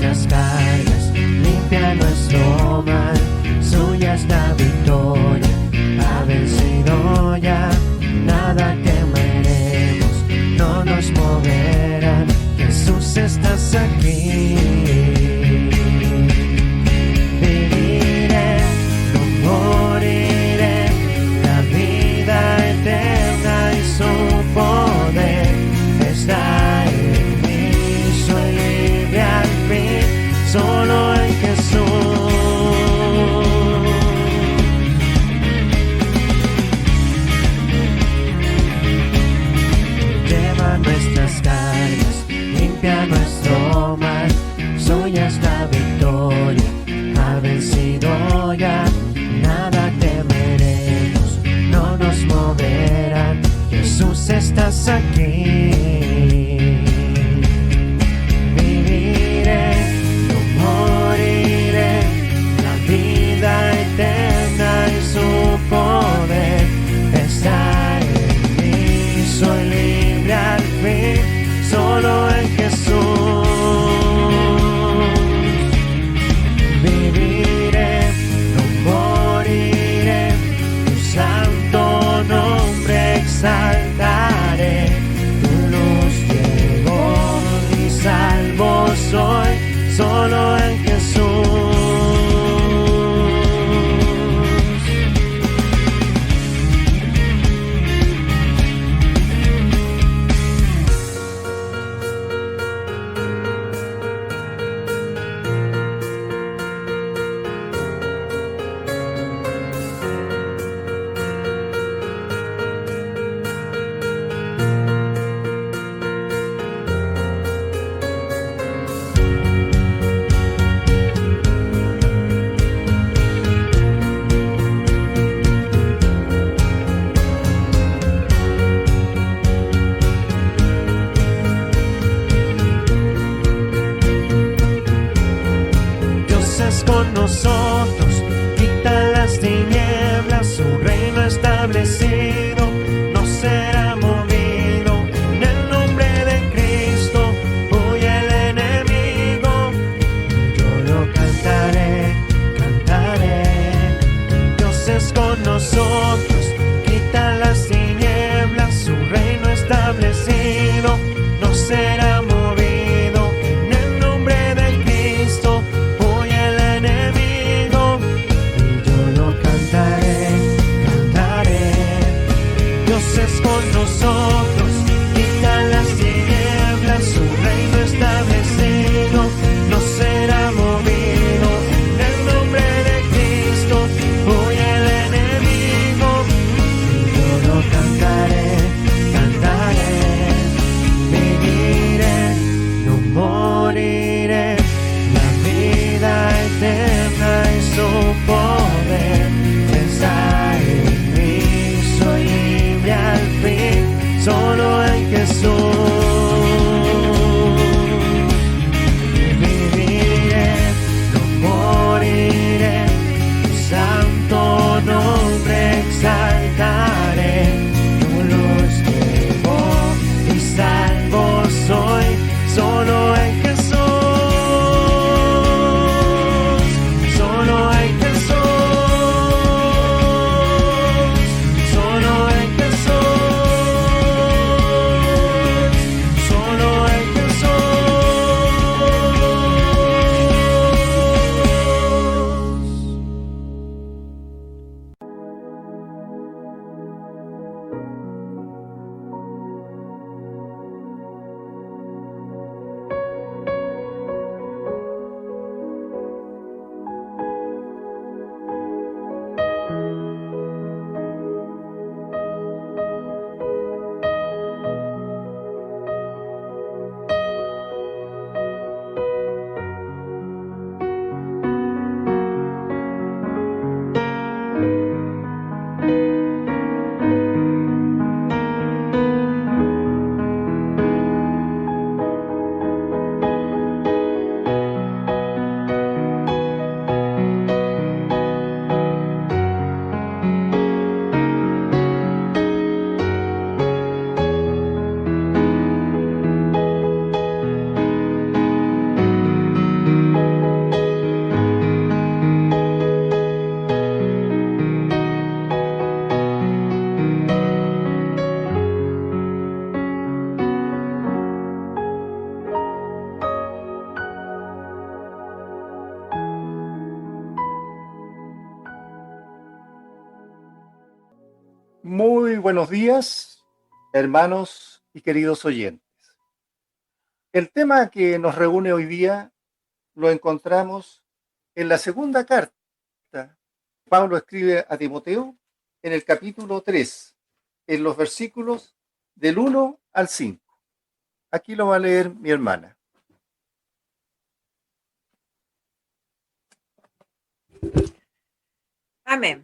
nuestras cargas, limpia nuestro mal. Suya es la victoria, ha vencido ya. Nada temeremos, no nos moverán. Jesús, estás aquí. Viviré, no moriré, la vida eterna y su poder está en mí. Soy libre al fin, solo en Jesús. Lleva nuestras cargas, limpia nuestro mal. Suya es la victoria, ha vencido ya. Nada temeremos, no nos moverán. Jesús, estás aquí. Viviré, no moriré, la vida eterna y su poder está en mí. Soy libre al fin, solo en Jesús. Viviré, no moriré, tu santo nombre exaltaré. Tu luz llegó y salvo soy, solo en Jesús. Con nosotros, quita las tinieblas, su reino establecido no será movido. En el nombre de Cristo huye el enemigo. Yo lo cantaré, cantaré. Dios es con nosotros, quita las tinieblas, su reino establecido no será movido. En el nombre de Cristo huye el enemigo. Muy buenos días, hermanos y queridos oyentes. El tema que nos reúne hoy día lo encontramos en la segunda carta. Pablo escribe a Timoteo en el capítulo 3, en los versículos del 1 al 5. Aquí lo va a leer mi hermana. Amén.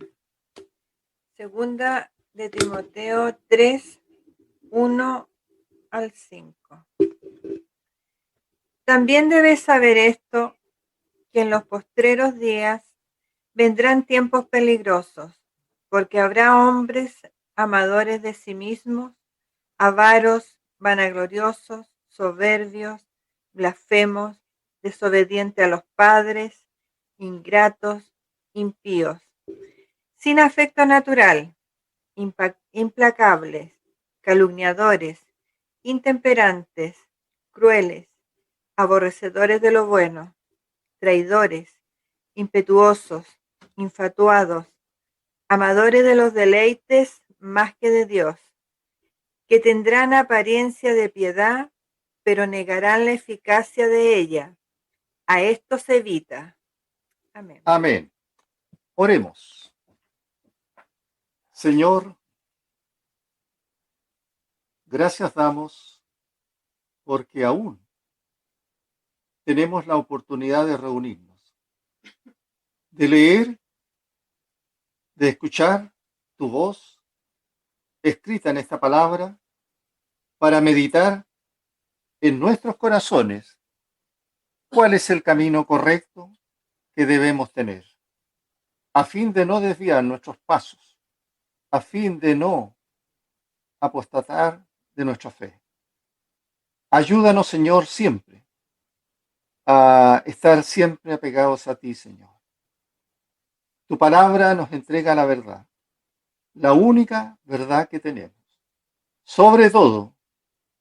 Segunda de Timoteo 3, 1 al 5. También debes saber esto, que en los postreros días vendrán tiempos peligrosos, porque habrá hombres amadores de sí mismos, avaros, vanagloriosos, soberbios, blasfemos, desobedientes a los padres, ingratos, impíos, sin afecto natural, implacables, calumniadores, intemperantes, crueles, aborrecedores de lo bueno, traidores, impetuosos, infatuados, amadores de los deleites más que de Dios, que tendrán apariencia de piedad, pero negarán la eficacia de ella. A esto se evita. Amén. Amén. Oremos. Señor, gracias damos porque aún tenemos la oportunidad de reunirnos, de leer, de escuchar tu voz escrita en esta palabra para meditar en nuestros corazones cuál es el camino correcto que debemos tener, a fin de no desviar nuestros pasos, a fin de no apostatar de nuestra fe. Ayúdanos, Señor, siempre a estar siempre apegados a ti, Señor. Tu palabra nos entrega la verdad, la única verdad que tenemos, sobre todo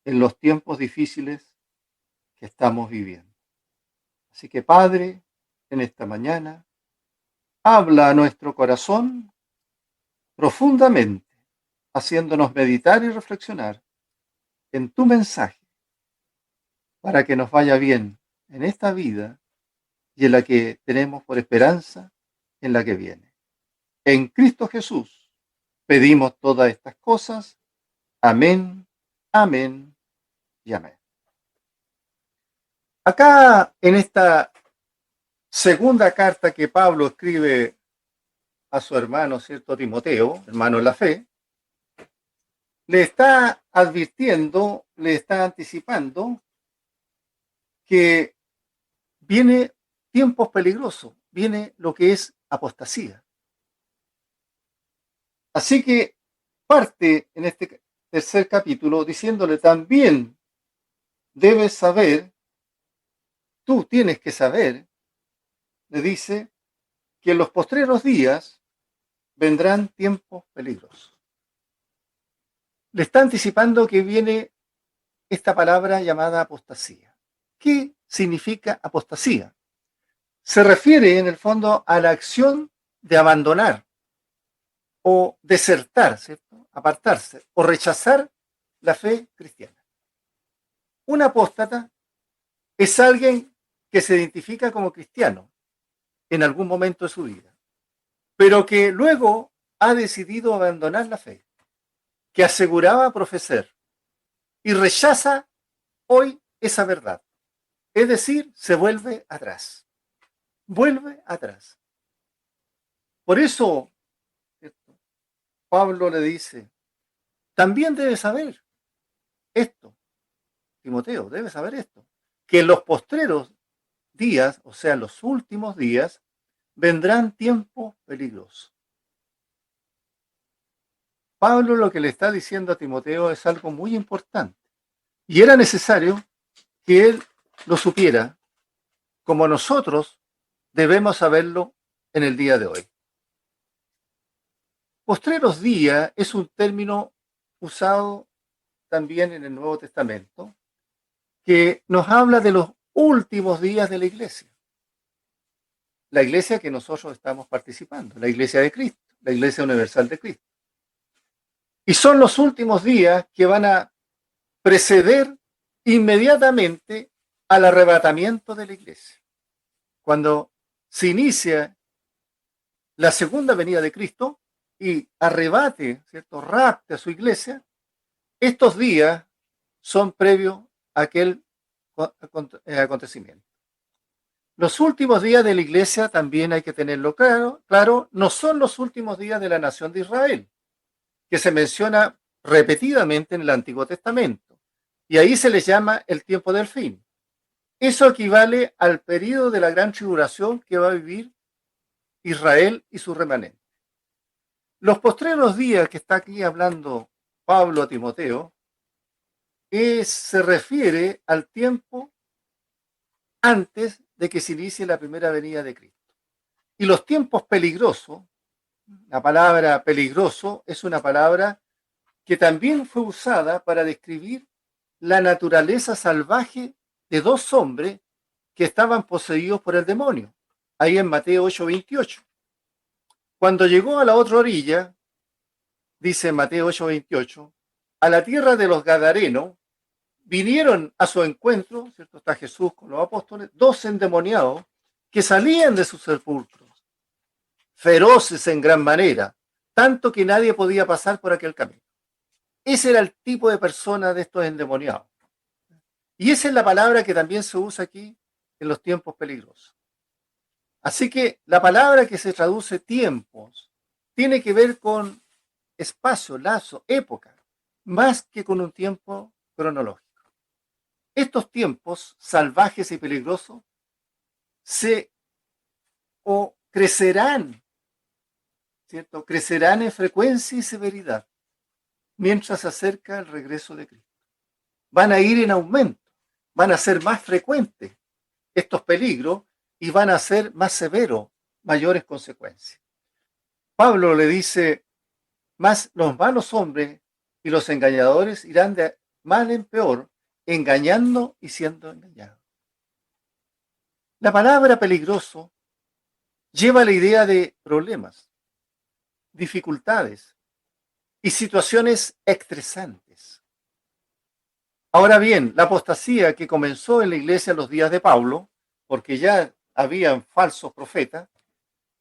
en los tiempos difíciles que estamos viviendo. Así que, Padre, en esta mañana, habla a nuestro corazón profundamente, haciéndonos meditar y reflexionar en tu mensaje, para que nos vaya bien en esta vida y en la que tenemos por esperanza en la que viene. En Cristo Jesús pedimos todas estas cosas. Amén, amén y amén. Acá en esta segunda carta que Pablo escribe a su hermano, ¿cierto? Timoteo, hermano en la fe, le está advirtiendo, le está anticipando que viene tiempos peligrosos, viene lo que es apostasía. Así que parte en este tercer capítulo diciéndole también debes saber, tú tienes que saber, le dice, que en los postreros días vendrán tiempos peligrosos. Le está anticipando que viene esta palabra llamada apostasía. ¿Qué significa apostasía? Se refiere en el fondo a la acción de abandonar o desertar, ¿cierto? Apartarse o rechazar la fe cristiana. Un apóstata es alguien que se identifica como cristiano en algún momento de su vida, pero que luego ha decidido abandonar la fe, que aseguraba profesar y rechaza hoy esa verdad. Es decir, se vuelve atrás. Vuelve atrás. Por eso, ¿cierto? Pablo le dice, también debes saber esto, Timoteo, debes saber esto, que en los postreros días, o sea, en los últimos días, vendrán tiempos peligrosos. Pablo lo que le está diciendo a Timoteo es algo muy importante y era necesario que él lo supiera como nosotros debemos saberlo en el día de hoy. Postreros días es un término usado también en el Nuevo Testamento que nos habla de los últimos días de la iglesia. La iglesia que nosotros estamos participando, la iglesia de Cristo, la iglesia universal de Cristo. Y son los últimos días que van a preceder inmediatamente al arrebatamiento de la iglesia. Cuando se inicia la segunda venida de Cristo y arrebate, ¿cierto?, rapte a su iglesia, estos días son previos a aquel acontecimiento. Los últimos días de la iglesia también hay que tenerlo claro, no son los últimos días de la nación de Israel, que se menciona repetidamente en el Antiguo Testamento, y ahí se les llama el tiempo del fin. Eso equivale al periodo de la gran tribulación que va a vivir Israel y su remanente. Los postreros días que está aquí hablando Pablo a Timoteo se refiere al tiempo antes de que se inicie la primera venida de Cristo. Y los tiempos peligrosos, la palabra peligroso es una palabra que también fue usada para describir la naturaleza salvaje de dos hombres que estaban poseídos por el demonio, ahí en Mateo 8:28. Cuando llegó a la otra orilla, dice Mateo 8:28, a la tierra de los Gadarenos, vinieron a su encuentro, ¿cierto? Está Jesús con los apóstoles, dos endemoniados que salían de sus sepulcros, feroces en gran manera, tanto que nadie podía pasar por aquel camino. Ese era el tipo de persona de estos endemoniados. Y esa es la palabra que también se usa aquí en los tiempos peligrosos. Así que la palabra que se traduce tiempos tiene que ver con espacio, lazo, época, más que con un tiempo cronológico. Estos tiempos salvajes y peligrosos crecerán, ¿cierto? Crecerán en frecuencia y severidad mientras se acerca el regreso de Cristo. Van a ir en aumento, van a ser más frecuentes estos peligros y van a ser más severos, mayores consecuencias. Pablo le dice, más los malos hombres y los engañadores irán de mal en peor, engañando y siendo engañados. La palabra peligroso lleva la idea de problemas, dificultades y situaciones estresantes. Ahora bien, la apostasía que comenzó en la iglesia en los días de Pablo, porque ya habían falsos profetas,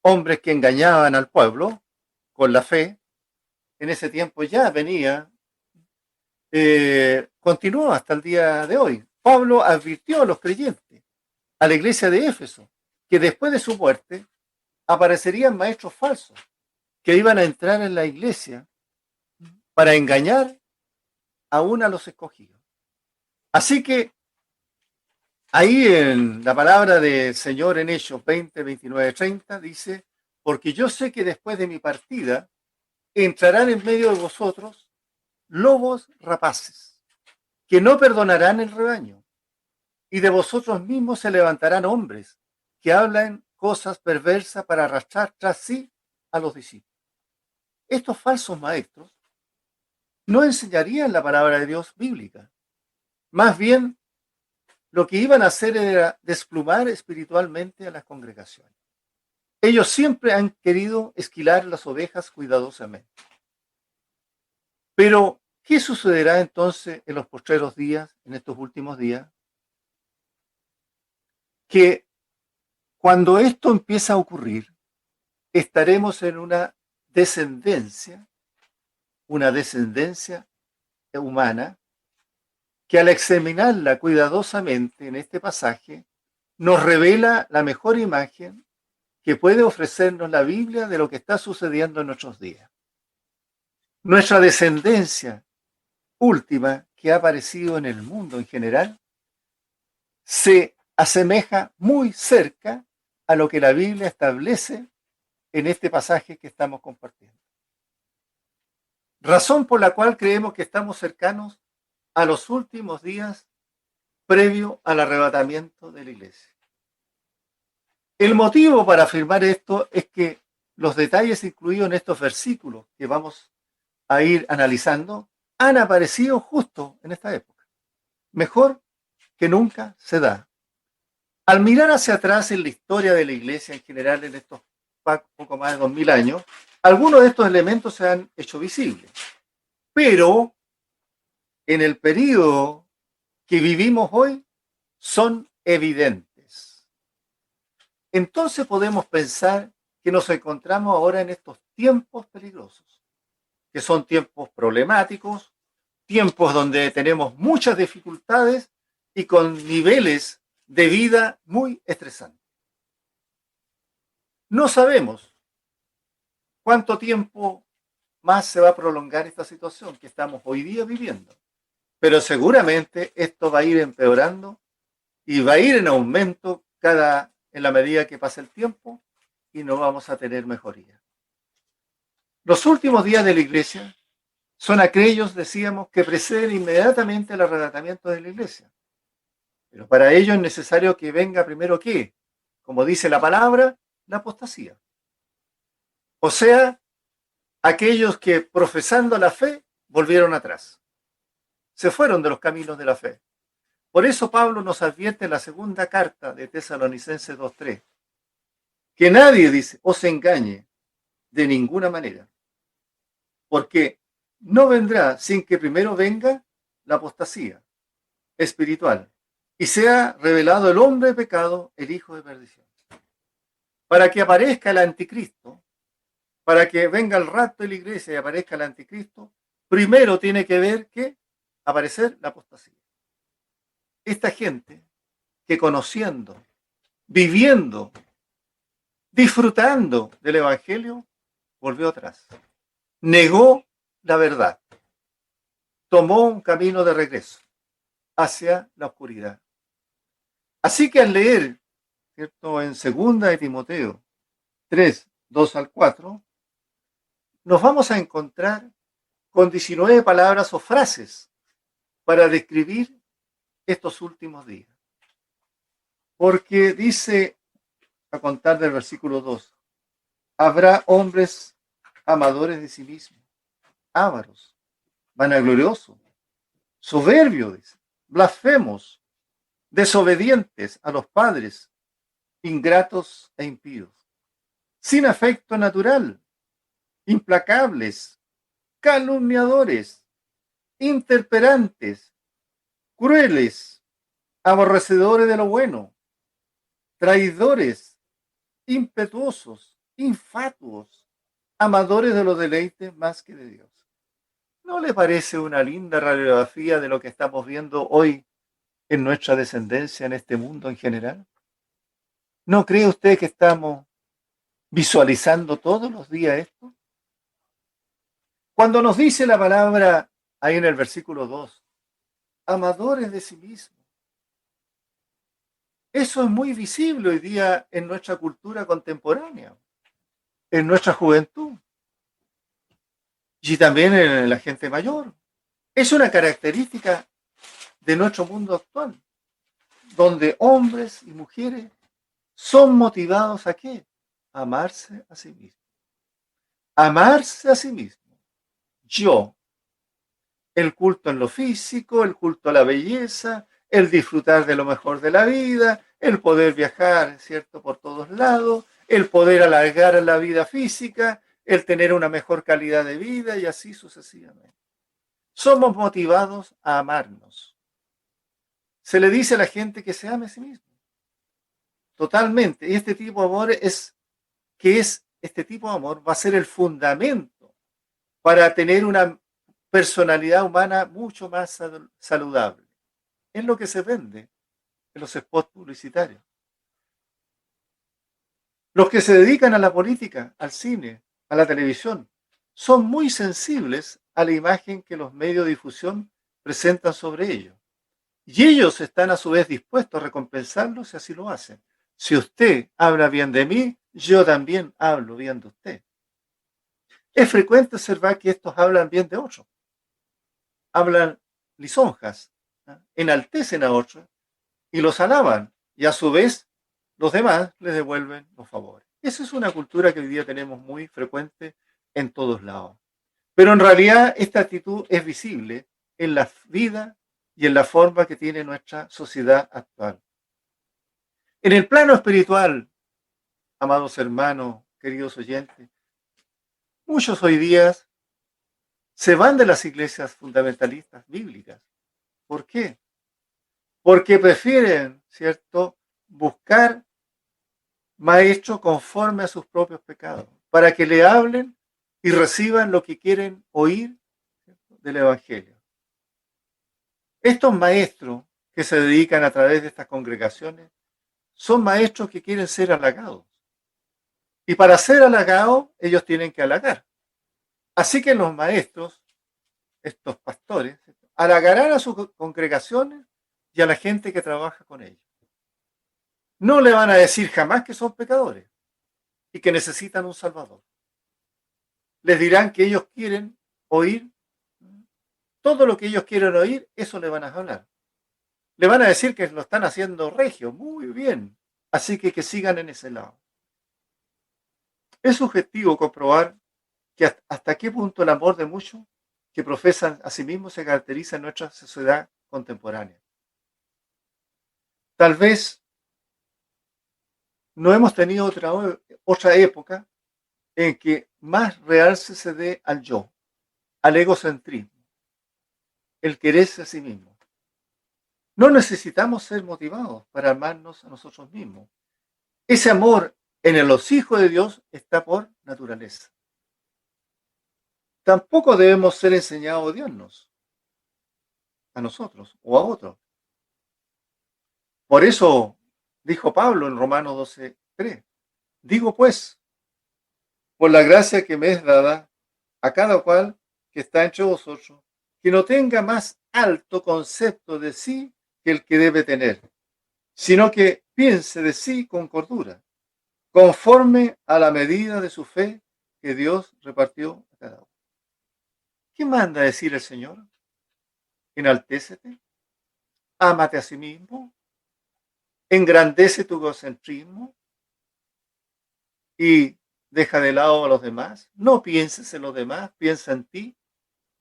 hombres que engañaban al pueblo con la fe, en ese tiempo ya venía, continuó hasta el día de hoy. Pablo advirtió a los creyentes, a la iglesia de Éfeso, que después de su muerte aparecerían maestros falsos que iban a entrar en la iglesia para engañar aún a los escogidos. Así que ahí en la palabra del Señor en Hechos 20, 29, 30 dice, porque yo sé que después de mi partida entrarán en medio de vosotros lobos rapaces, que no perdonarán el rebaño, y de vosotros mismos se levantarán hombres que hablan cosas perversas para arrastrar tras sí a los discípulos. Estos falsos maestros no enseñarían la palabra de Dios bíblica. Más bien, lo que iban a hacer era desplumar espiritualmente a las congregaciones. Ellos siempre han querido esquilar las ovejas cuidadosamente. Pero, ¿qué sucederá entonces en los postreros días, en estos últimos días? Que cuando esto empieza a ocurrir, estaremos en una descendencia humana, que al examinarla cuidadosamente en este pasaje, nos revela la mejor imagen que puede ofrecernos la Biblia de lo que está sucediendo en nuestros días. Nuestra descendencia última que ha aparecido en el mundo en general se asemeja muy cerca a lo que la Biblia establece en este pasaje que estamos compartiendo. Razón por la cual creemos que estamos cercanos a los últimos días previo al arrebatamiento de la iglesia. El motivo para afirmar esto es que los detalles incluidos en estos versículos que vamos a ir analizando han aparecido justo en esta época. Mejor que nunca se da. Al mirar hacia atrás en la historia de la iglesia en general en estos poco más de 2000 años, algunos de estos elementos se han hecho visibles. pero en el periodo que vivimos hoy son evidentes. Entonces podemos pensar que nos encontramos ahora en estos tiempos peligrosos, que son tiempos problemáticos, tiempos donde tenemos muchas dificultades y con niveles de vida muy estresantes. No sabemos cuánto tiempo más se va a prolongar esta situación que estamos hoy día viviendo, pero seguramente esto va a ir empeorando y va a ir en aumento en la medida que pase el tiempo y no vamos a tener mejoría. Los últimos días de la iglesia son aquellos, decíamos, que preceden inmediatamente el arrebatamiento de la iglesia. Pero para ello es necesario que venga primero ¿qué? Como dice la palabra, la apostasía. O sea, aquellos que profesando la fe volvieron atrás. Se fueron de los caminos de la fe. Por eso Pablo nos advierte en la segunda carta de Tesalonicenses 2:3, que nadie, dice, os engañe de ninguna manera, porque no vendrá sin que primero venga la apostasía espiritual y sea revelado el hombre de pecado, el hijo de perdición. Para que aparezca el anticristo, para que venga el rapto de la iglesia y aparezca el anticristo, primero tiene que ver que aparecer la apostasía. Esta gente que conociendo, viviendo, disfrutando del evangelio, volvió atrás. Negó la verdad. Tomó un camino de regreso hacia la oscuridad. Así que al leer, ¿cierto?, en 2 de Timoteo 3, 2 al 4, nos vamos a encontrar con 19 palabras o frases para describir estos últimos días. Porque dice, a contar del versículo 2, habrá hombres amadores de sí mismos, ávaros, vanagloriosos, soberbios, dice, blasfemos, desobedientes a los padres, ingratos e impíos, sin afecto natural, implacables, calumniadores, interperantes, crueles, aborrecedores de lo bueno, traidores, impetuosos, infatuos, amadores de los deleites más que de Dios. ¿No le parece una linda radiografía de lo que estamos viendo hoy en nuestra descendencia, en este mundo en general? ¿No cree usted que estamos visualizando todos los días esto? Cuando nos dice la palabra ahí en el versículo 2, amadores de sí mismos, eso es muy visible hoy día en nuestra cultura contemporánea, en nuestra juventud y también en la gente mayor. Es una característica de nuestro mundo actual, donde hombres y mujeres son motivados ¿a qué? A amarse a sí mismos. Amarse a sí mismos. Yo. El culto en lo físico, el culto a la belleza, el disfrutar de lo mejor de la vida, el poder viajar, ¿cierto?, por todos lados, el poder alargar la vida física, el tener una mejor calidad de vida y así sucesivamente. Somos motivados a amarnos. Se le dice a la gente que se ame a sí mismo. Totalmente. Y este tipo de amor este tipo de amor va a ser el fundamento para tener una personalidad humana mucho más saludable. Es lo que se vende en los spots publicitarios. Los que se dedican a la política, al cine, a la televisión, son muy sensibles a la imagen que los medios de difusión presentan sobre ellos. Y ellos están a su vez dispuestos a recompensarlos si así lo hacen. Si usted habla bien de mí, yo también hablo bien de usted. Es frecuente observar que estos hablan bien de otros. Hablan lisonjas, ¿no?, enaltecen a otros y los alaban, y a su vez los demás les devuelven los favores. Esa es una cultura que hoy día tenemos muy frecuente en todos lados. Pero en realidad esta actitud es visible en la vida y en la forma que tiene nuestra sociedad actual. En el plano espiritual, amados hermanos, queridos oyentes, muchos hoy día se van de las iglesias fundamentalistas bíblicas. ¿Por qué? Porque prefieren, ¿cierto?, buscar maestros conforme a sus propios pecados, para que le hablen y reciban lo que quieren oír, ¿cierto?, del Evangelio. Estos maestros que se dedican a través de estas congregaciones son maestros que quieren ser halagados. Y para ser halagados, ellos tienen que halagar. Así que los maestros, estos pastores, ¿cierto?, halagarán a sus congregaciones y a la gente que trabaja con ellos. No le van a decir jamás que son pecadores y que necesitan un Salvador. Les dirán que ellos quieren oír, todo lo que ellos quieren oír, eso le van a hablar. Le van a decir que lo están haciendo regio, muy bien, así que sigan en ese lado. Es subjetivo comprobar que hasta qué punto el amor de muchos que profesan a sí mismos se caracteriza en nuestra sociedad contemporánea. Tal vez no hemos tenido otra época en que más realce se dé al yo, al egocentrismo, el quererse a sí mismo. No necesitamos ser motivados para amarnos a nosotros mismos. Ese amor en los hijos de Dios está por naturaleza. Tampoco debemos ser enseñados a odiarnos a nosotros o a otros. Por eso dijo Pablo en Romanos 12:3, digo pues, por la gracia que me es dada a cada cual que está entre vosotros, que no tenga más alto concepto de sí que el que debe tener, sino que piense de sí con cordura, conforme a la medida de su fe que Dios repartió a cada uno. ¿Qué manda decir el Señor? Enaltécete, ámate a sí mismo, engrandece tu egocentrismo y deja de lado a los demás. No pienses en los demás, piensa en ti.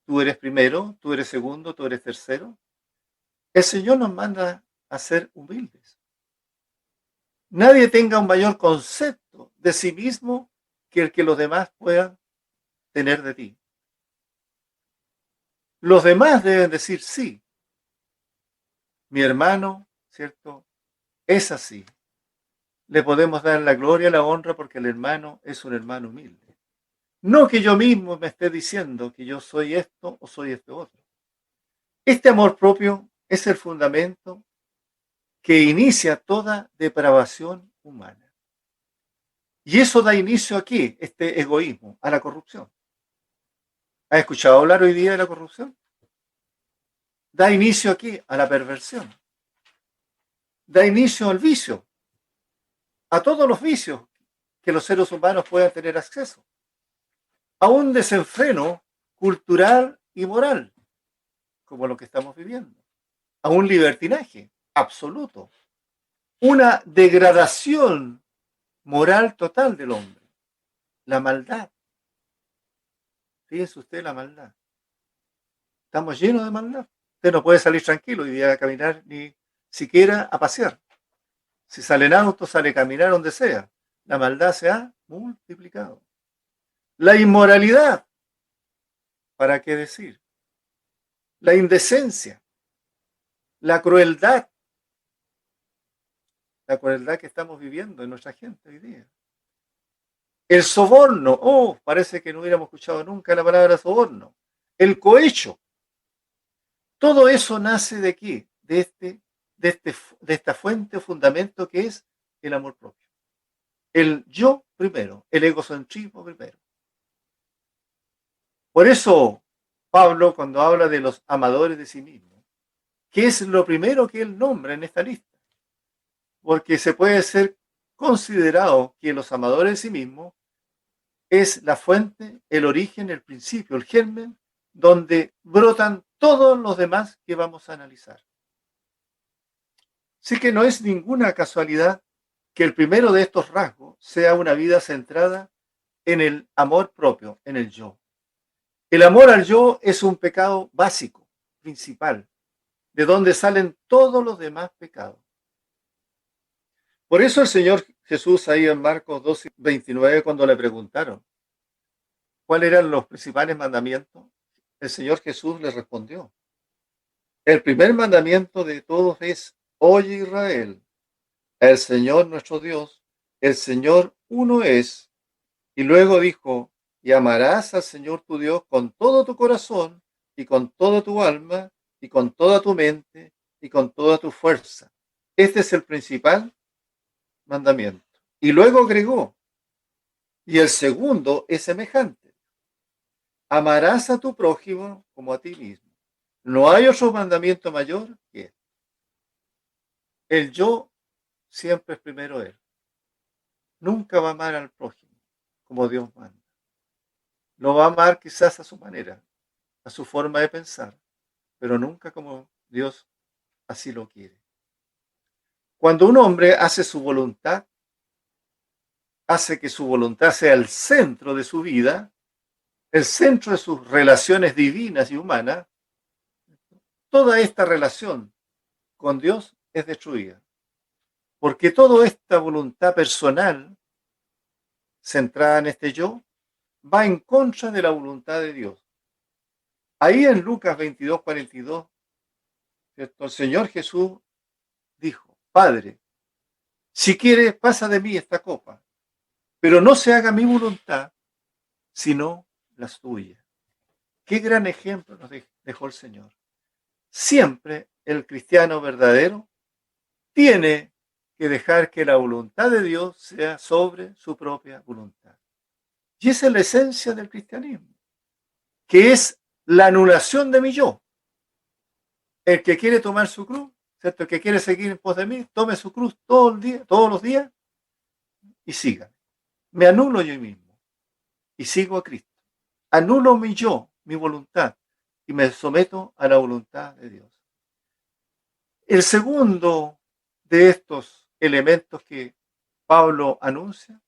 Tú eres primero, tú eres segundo, tú eres tercero. El Señor nos manda a ser humildes. Nadie tenga un mayor concepto de sí mismo que el que los demás puedan tener de ti. Los demás deben decir sí. Mi hermano, ¿cierto?, es así. Le podemos dar la gloria, la honra, porque el hermano es un hermano humilde. No que yo mismo me esté diciendo que yo soy esto o soy esto otro. Este amor propio es el fundamento que inicia toda depravación humana. Y eso da inicio aquí, este egoísmo, a la corrupción. ¿Has escuchado hablar hoy día de la corrupción? Da inicio aquí a la perversión. Da inicio al vicio, a todos los vicios que los seres humanos puedan tener acceso, a un desenfreno cultural y moral, como lo que estamos viviendo, a un libertinaje absoluto, una degradación moral total del hombre, la maldad. Fíjense usted la maldad. Estamos llenos de maldad. Usted no puede salir tranquilo y ir a caminar ni siquiera a pasear. Si sale en auto, sale a caminar donde sea. La maldad se ha multiplicado. La inmoralidad, ¿para qué decir? La indecencia, la crueldad que estamos viviendo en nuestra gente hoy día. El soborno, parece que no hubiéramos escuchado nunca la palabra soborno. El cohecho. Todo eso nace de aquí, de esta fuente o fundamento que es el amor propio. El yo primero, el egocentrismo primero. Por eso Pablo, cuando habla de los amadores de sí mismo, ¿qué es lo primero que él nombra en esta lista? Porque se puede ser considerado que los amadores de sí mismos es la fuente, el origen, el principio, el germen, donde brotan todos los demás que vamos a analizar. Así que no es ninguna casualidad que el primero de estos rasgos sea una vida centrada en el amor propio, en el yo. El amor al yo es un pecado básico, principal, de donde salen todos los demás pecados. Por eso el Señor Jesús ahí en Marcos 12:29, cuando le preguntaron cuáles eran los principales mandamientos, El Señor Jesús le respondió: el primer mandamiento de todos es: oye Israel, el Señor nuestro Dios, el Señor uno es. Y luego dijo: y amarás al Señor tu Dios con todo tu corazón y con toda tu alma y con toda tu mente y con toda tu fuerza. Este es el principal mandamiento. Y luego agregó: y el segundo es semejante: amarás a tu prójimo como a ti mismo. No hay otro mandamiento mayor que este. El yo siempre es primero él. Nunca va a amar al prójimo como Dios manda. Lo va a amar quizás a su manera, a su forma de pensar, pero nunca como Dios así lo quiere. Cuando un hombre hace su voluntad, hace que su voluntad sea el centro de su vida, el centro de sus relaciones divinas y humanas, toda esta relación con Dios es destruida. Porque toda esta voluntad personal, centrada en este yo, va en contra de la voluntad de Dios. Ahí en Lucas 22:42, ¿cierto? El Señor Jesús dijo: Padre, si quieres, pasa de mí esta copa, pero no se haga mi voluntad, sino la tuya. Qué gran ejemplo nos dejó el Señor. Siempre el cristiano verdadero tiene que dejar que la voluntad de Dios sea sobre su propia voluntad. Y esa es la esencia del cristianismo, que es la anulación de mi yo. El que quiere tomar su cruz, ¿cierto? El que quiere seguir en pos de mí, tome su cruz todos los días y siga. Me anulo yo mismo y sigo a Cristo. Anulo mi yo, mi voluntad, y me someto a la voluntad de Dios. El segundo de estos elementos que Pablo anuncia,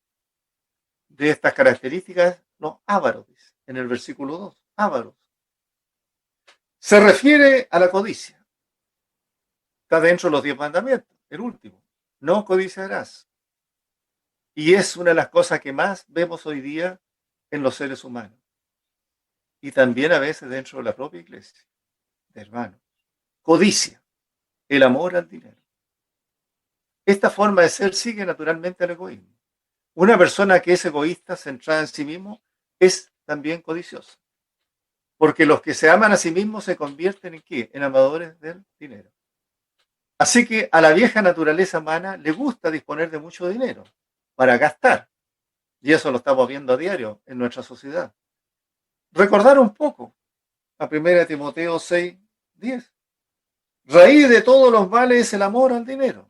de estas características, los ávaros, dice en el versículo 2, ávaros. Se refiere a la codicia. Está dentro de los 10 mandamientos, el último. No codiciarás. Y es una de las cosas que más vemos hoy día en los seres humanos. Y también a veces dentro de la propia iglesia, de hermanos. Codicia, el amor al dinero. Esta forma de ser sigue naturalmente al egoísmo. Una persona que es egoísta, centrada en sí mismo, es también codiciosa. Porque los que se aman a sí mismos se convierten en ¿qué? En amadores del dinero. Así que a la vieja naturaleza humana le gusta disponer de mucho dinero para gastar. Y eso lo estamos viendo a diario en nuestra sociedad. Recordar un poco a 1 Timoteo 6:10. Raíz de todos los males es el amor al dinero.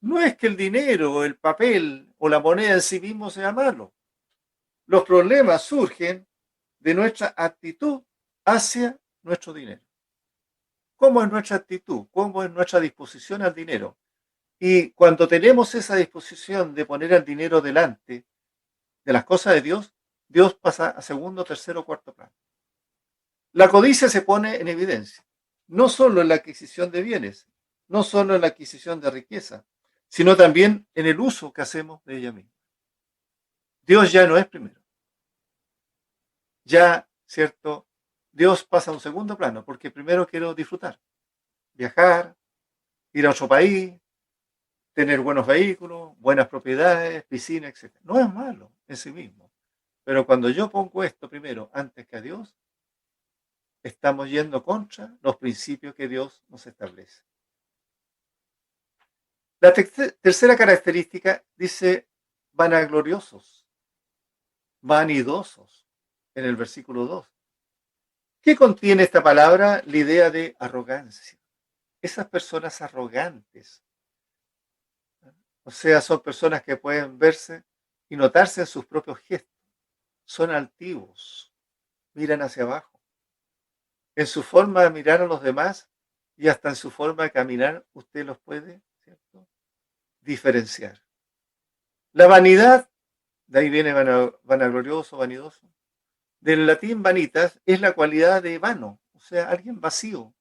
No es que el dinero, el papel o la moneda en sí mismo sea malo. Los problemas surgen de nuestra actitud hacia nuestro dinero. ¿Cómo es nuestra actitud? ¿Cómo es nuestra disposición al dinero? Y cuando tenemos esa disposición de poner al dinero delante de las cosas de Dios, Dios pasa a segundo, tercero, cuarto plano. La codicia se pone en evidencia, no solo en la adquisición de bienes, no solo en la adquisición de riqueza, sino también en el uso que hacemos de ella misma. Dios ya no es primero. Ya, ¿cierto? Dios pasa a un segundo plano, porque primero quiero disfrutar, viajar, ir a otro país, tener buenos vehículos, buenas propiedades, piscina, etc. No es malo en sí mismo. Pero cuando yo pongo esto primero antes que a Dios, estamos yendo contra los principios que Dios nos establece. La tercera característica dice vanagloriosos, vanidosos, en el versículo 2. ¿Qué contiene esta palabra? La idea de arrogancia. Esas personas arrogantes, o sea, son personas que pueden verse y notarse en sus propios gestos. Son altivos, miran hacia abajo. En su forma de mirar a los demás y hasta en su forma de caminar, usted los puede, ¿cierto?, diferenciar. La vanidad, de ahí viene vanaglorioso, vanidoso. Del latín vanitas es la cualidad de vano, o sea, alguien vacío,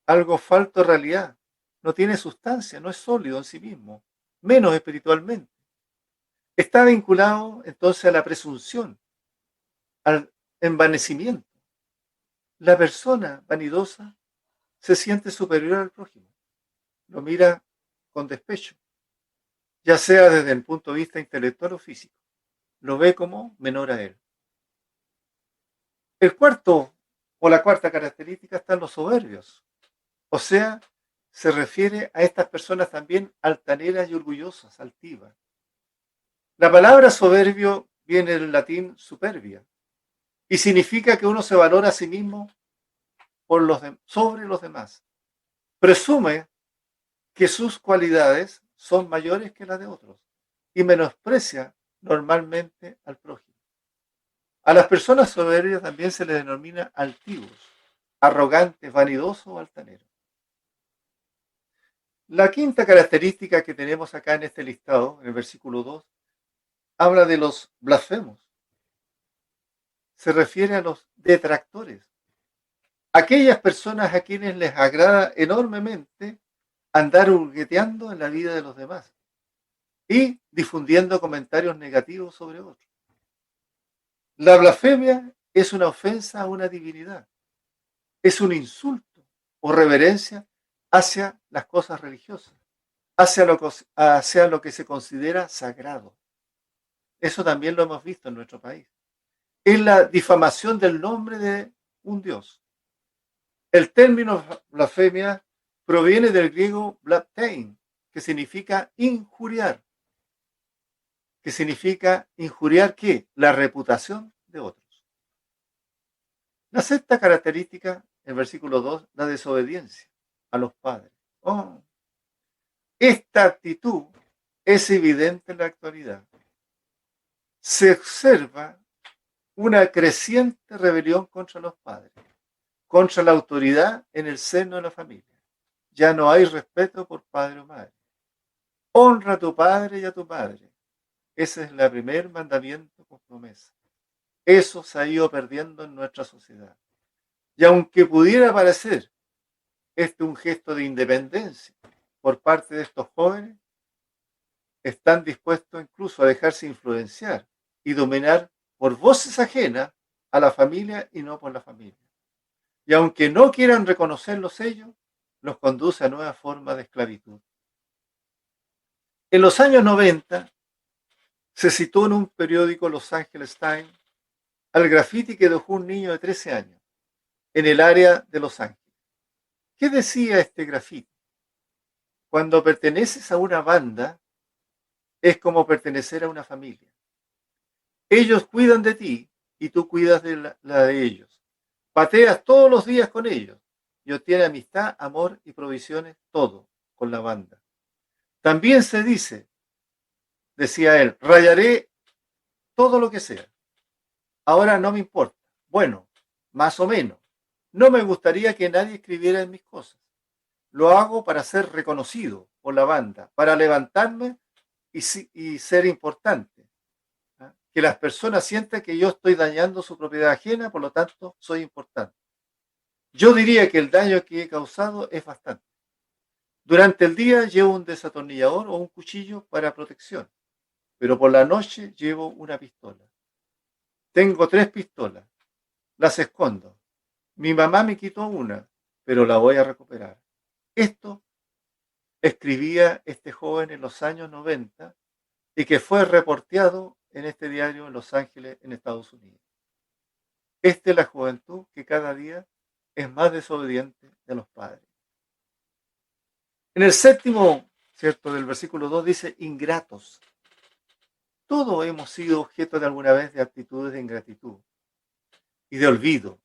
algo falto de realidad, no tiene sustancia, no es sólido en sí mismo, menos espiritualmente. Está vinculado entonces a la presunción, al envanecimiento. La persona vanidosa se siente superior al prójimo, lo mira con despecho, ya sea desde el punto de vista intelectual o físico, lo ve como menor a él. El cuarto o la cuarta característica están los soberbios, o sea, se refiere a estas personas también altaneras y orgullosas, altivas. La palabra soberbio viene del latín superbia y significa que uno se valora a sí mismo sobre los demás. Presume que sus cualidades son mayores que las de otros y menosprecia normalmente al prójimo. A las personas soberbias también se les denomina altivos, arrogantes, vanidosos o altaneros. La quinta característica que tenemos acá en este listado, en el versículo 2, habla de los blasfemos. Se refiere a los detractores, aquellas personas a quienes les agrada enormemente andar hurgueteando en la vida de los demás y difundiendo comentarios negativos sobre otros. La blasfemia es una ofensa a una divinidad, es un insulto o reverencia hacia las cosas religiosas, hacia lo que se considera sagrado. Eso también lo hemos visto en nuestro país. Es la difamación del nombre de un Dios. El término blasfemia proviene del griego blasphēin, que significa injuriar. ¿Qué significa injuriar qué? La reputación de otros. La sexta característica, en versículo 2, la desobediencia a los padres. Esta actitud es evidente en la actualidad. Se observa una creciente rebelión contra los padres, contra la autoridad en el seno de la familia. Ya no hay respeto por padre o madre. Honra a tu padre y a tu madre. Ese es el primer mandamiento con promesa. Eso se ha ido perdiendo en nuestra sociedad. Y aunque pudiera parecer un gesto de independencia por parte de estos jóvenes, están dispuestos incluso a dejarse influenciar y dominar por voces ajenas a la familia y no por la familia. Y aunque no quieran reconocerlos ellos, los conduce a nuevas formas de esclavitud. En los años 90 se citó en un periódico Los Angeles Times al grafiti que dejó un niño de 13 años en el área de Los Ángeles. ¿Qué decía este grafiti? Cuando perteneces a una banda, es como pertenecer a una familia. Ellos cuidan de ti y tú cuidas de la de ellos. Pateas todos los días con ellos y obtienes amistad, amor y provisiones, todo con la banda. También se dice, decía él, rayaré todo lo que sea. Ahora no me importa. Bueno, más o menos. No me gustaría que nadie escribiera en mis cosas. Lo hago para ser reconocido por la banda, para levantarme y ser importante. ¿Ah? Que las personas sientan que yo estoy dañando su propiedad ajena, por lo tanto soy importante. Yo diría que el daño que he causado es bastante. Durante el día llevo un desatornillador o un cuchillo para protección, pero por la noche llevo una pistola. Tengo 3 pistolas, las escondo. Mi mamá me quitó una, pero la voy a recuperar. Esto escribía este joven en los años 90 y que fue reporteado en este diario en Los Ángeles, en Estados Unidos. Esta es la juventud que cada día es más desobediente de los padres. En el séptimo, ¿cierto?, del versículo 2 dice ingratos. Todos hemos sido objeto de alguna vez de actitudes de ingratitud y de olvido.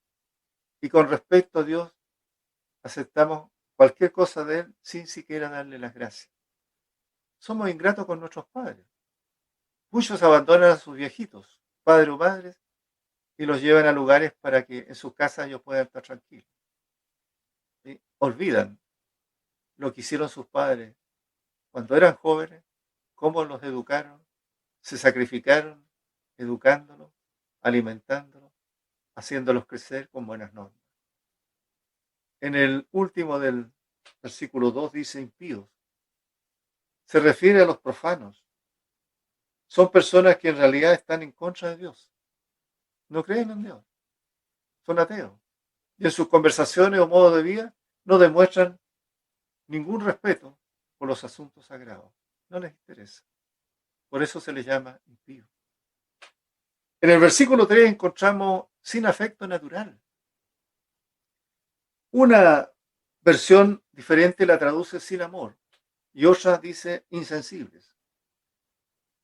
Y con respecto a Dios, aceptamos cualquier cosa de Él sin siquiera darle las gracias. Somos ingratos con nuestros padres. Muchos abandonan a sus viejitos, padres o madres, y los llevan a lugares para que en sus casas ellos puedan estar tranquilos. ¿Sí? Olvidan lo que hicieron sus padres cuando eran jóvenes, cómo los educaron, se sacrificaron educándolos, alimentándolos, haciéndolos crecer con buenas normas. En el último del versículo 2 dice impíos. Se refiere a los profanos. Son personas que en realidad están en contra de Dios. No creen en Dios. Son ateos. y en sus conversaciones o modo de vida no demuestran ningún respeto por los asuntos sagrados. No les interesa. Por eso se les llama impíos. En el versículo 3 encontramos sin afecto natural. Una versión diferente la traduce sin amor y otra dice insensibles.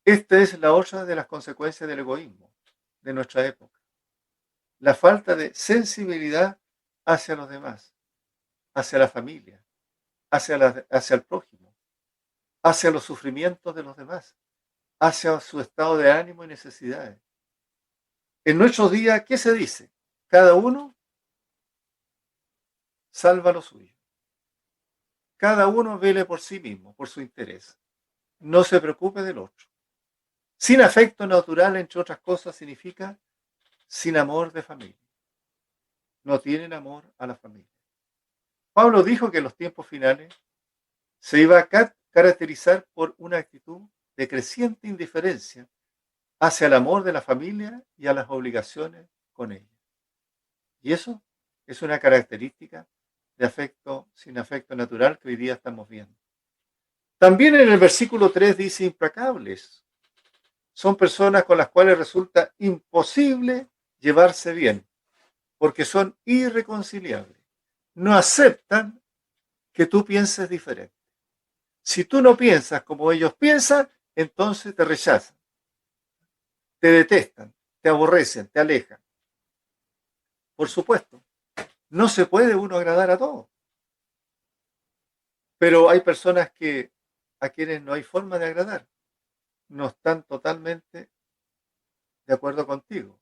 Esta es la otra de las consecuencias del egoísmo de nuestra época. La falta de sensibilidad hacia los demás, hacia la familia, hacia el prójimo, hacia los sufrimientos de los demás, hacia su estado de ánimo y necesidades. En nuestros días, ¿qué se dice? Cada uno salva lo suyo. Cada uno vele por sí mismo, por su interés. No se preocupe del otro. Sin afecto natural, entre otras cosas, significa sin amor de familia. No tienen amor a la familia. Pablo dijo que en los tiempos finales se iba a caracterizar por una actitud de creciente indiferencia hacia el amor de la familia y a las obligaciones con ella. Y eso es una característica de afecto sin afecto natural que hoy día estamos viendo. También en el versículo 3 dice implacables. Son personas con las cuales resulta imposible llevarse bien, porque son irreconciliables. No aceptan que tú pienses diferente. Si tú no piensas como ellos piensan, entonces te rechazan, te detestan, te aborrecen, te alejan. Por supuesto, no se puede uno agradar a todos, pero hay personas a quienes no hay forma de agradar. No están totalmente de acuerdo contigo,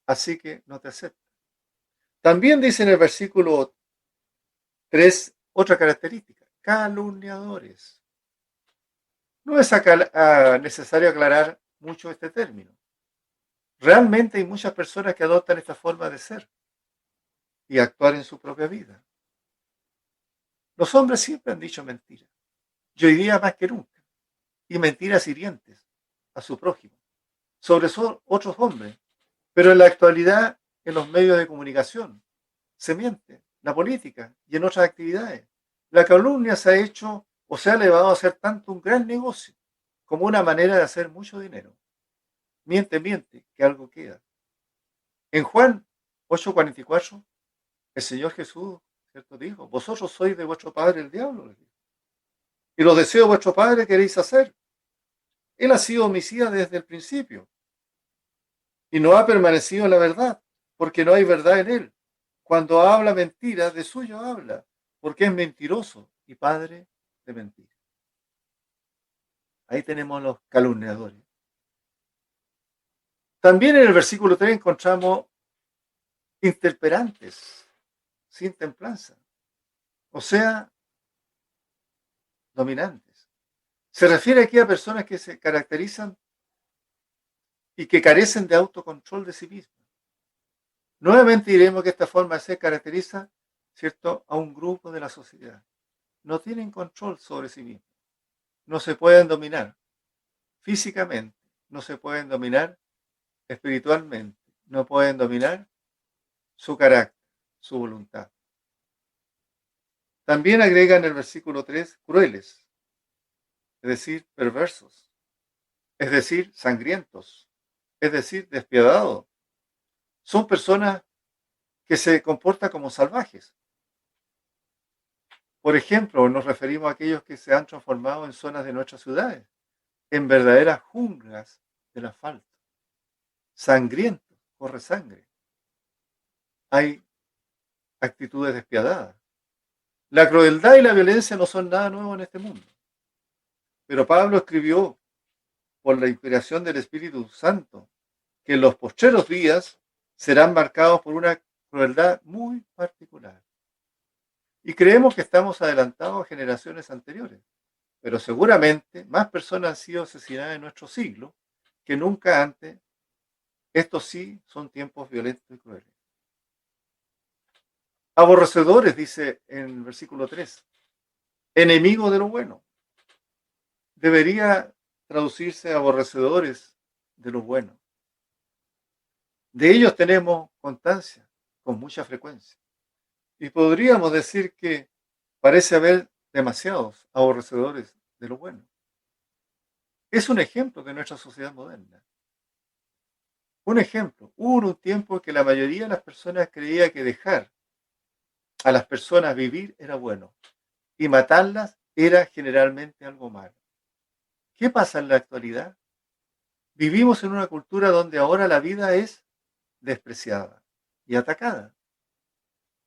así que no te aceptan. También dice en el versículo 3 otra característica, calumniadores. No es necesario aclarar mucho este término. Realmente hay muchas personas que adoptan esta forma de ser y actuar en su propia vida. Los hombres siempre han dicho mentiras, y hoy día más que nunca, y mentiras hirientes a su prójimo, sobre otros hombres, pero en la actualidad en los medios de comunicación se miente, la política y en otras actividades. La calumnia se ha hecho o se ha elevado a ser tanto un gran negocio como una manera de hacer mucho dinero. Miente, que algo queda. En Juan 8:44, el Señor Jesús, ¿cierto?, dijo, vosotros sois de vuestro padre el diablo, y los deseos de vuestro padre queréis hacer. Él ha sido homicida desde el principio y no ha permanecido en la verdad, porque no hay verdad en él. Cuando habla mentira, de suyo habla, porque es mentiroso y padre de mentira. Ahí tenemos los calumniadores. También en el versículo 3 encontramos intemperantes, sin templanza, o sea, dominantes. Se refiere aquí a personas que se caracterizan y que carecen de autocontrol de sí mismas. Nuevamente diremos que esta forma de ser caracteriza, ¿cierto?, a un grupo de la sociedad. No tienen control sobre sí mismos. No se pueden dominar físicamente, no se pueden dominar espiritualmente, no pueden dominar su carácter, su voluntad. También agrega en el versículo 3, crueles, es decir, perversos, es decir, sangrientos, es decir, despiadados. Son personas que se comportan como salvajes. Por ejemplo, nos referimos a aquellos que se han transformado en zonas de nuestras ciudades, en verdaderas junglas del asfalto. Sangrientos, corre sangre. Hay actitudes despiadadas. La crueldad y la violencia no son nada nuevo en este mundo. Pero Pablo escribió, por la inspiración del Espíritu Santo, que en los postreros días serán marcados por una crueldad muy particular. Y creemos que estamos adelantados a generaciones anteriores, pero seguramente más personas han sido asesinadas en nuestro siglo que nunca antes. Estos sí son tiempos violentos y crueles. Aborrecedores, dice en el versículo 3, enemigos de lo bueno. Debería traducirse aborrecedores de lo bueno. De ellos tenemos constancia con mucha frecuencia. Y podríamos decir que parece haber demasiados aborrecedores de lo bueno. Es un ejemplo de nuestra sociedad moderna. Un ejemplo, hubo un tiempo que la mayoría de las personas creía que dejar a las personas vivir era bueno y matarlas era generalmente algo malo. ¿Qué pasa en la actualidad? Vivimos en una cultura donde ahora la vida es despreciada y atacada.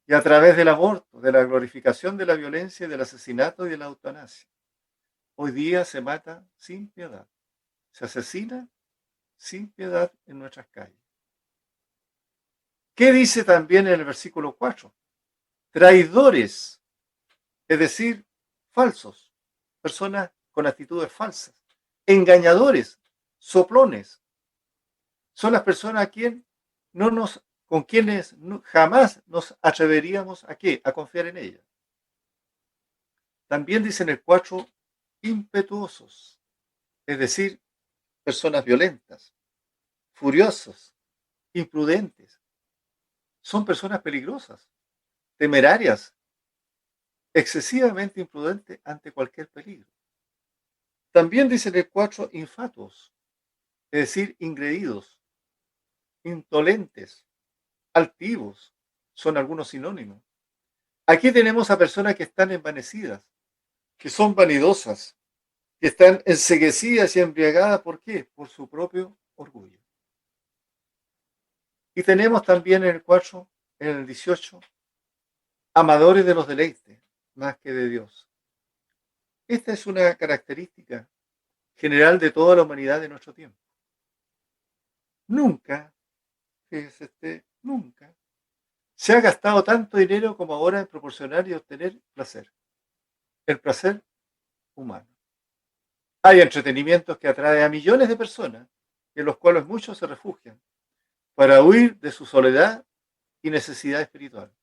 Y a través del aborto, de la glorificación de la violencia, del asesinato y de la eutanasia. Hoy día se mata sin piedad. Se asesina sin piedad en nuestras calles. ¿Qué dice también en el versículo 4? Traidores, es decir, falsos, personas con actitudes falsas, engañadores, soplones, son las personas con quienes jamás nos atreveríamos a ¿qué? A confiar en ellas. También dice en el 4, impetuosos, es decir, personas violentas, furiosos, imprudentes. Son personas peligrosas, temerarias, excesivamente imprudentes ante cualquier peligro. También dice en el 4, infatuos, es decir, ingreídos, indolentes, altivos, son algunos sinónimos. Aquí tenemos a personas que están envanecidas, que son vanidosas, que están enceguecidas y embriagadas. ¿Por qué? Por su propio orgullo. Y tenemos también en el 4, en el 18, amadores de los deleites, más que de Dios. Esta es una característica general de toda la humanidad de nuestro tiempo. Nunca, fíjese usted, nunca se ha gastado tanto dinero como ahora en proporcionar y obtener placer. El placer humano. Hay entretenimientos que atraen a millones de personas, en los cuales muchos se refugian para huir de su soledad y necesidad espiritual.